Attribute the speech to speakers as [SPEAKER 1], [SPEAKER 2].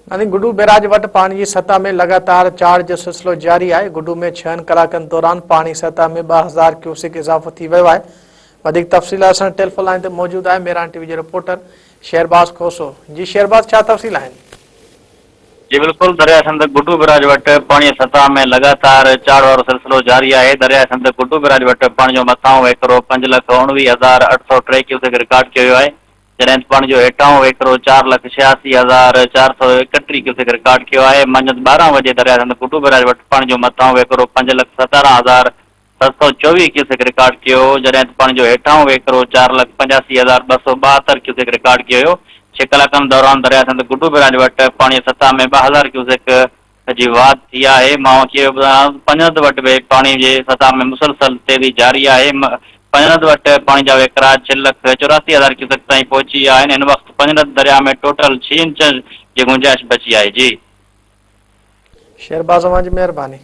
[SPEAKER 1] यानी गुड्डू बैराज वट पानी की सतह में लगातार चार जो सिलसिलो जारी है। गुड्डू में 6 कलाकनि दौरान पानी सतह में 2000 क्यूसेक इजाफो थी वियो आहे। वधिक तफ़सील असां टेलीफोन लाइन ते मौजूद है मेरान टीवी के रिपोर्टर शहरबाज खोसो। जी शहरबाज, छा तफ़सील है?
[SPEAKER 2] जी बिल्कुल, दरिया सिंध गुड्डू बैराज वट पानी सतह में लगातार चाड़ वारो सिलसिलो जारी है। दरिया सिंध गुड्डू बैराज वट पानी जो मथां वेकरो 5,19,803 क्यूसेक रिकॉर्ड कियो है, जॾहिं पानी जो हेठां वेकरो 4,86,431 क्यूसेक रिकॉर्ड कियो है। मंझंदि 12 बजे दरिया सिंध गुड्डू बैराज वट पानी जो मथां वेकरो 5,17,724 क्यूसेक रिकॉर्ड कियो, जॾहिं पानी जो हेठां वेकरो 4,85,272 क्यूसेक रिकॉर्ड कियो। 6 कलाकनि दौरान दरिया सिंध गुड्डू बैराज वट पानी सतह में 2000 क्यूसेक जी वाध थी है। मां पंजनद वट भी पानी के सतह में मुसलसल तेजी जारी है। पंजनद वट पानी जा वेकरा 6,84,000 क्यूसेक ताईं पहुची है। इन वक्त पंजनद दरिया में टोटल 6 इंच की गुंजाइश बची है। जी
[SPEAKER 1] शहरबाज, मेहरबानी।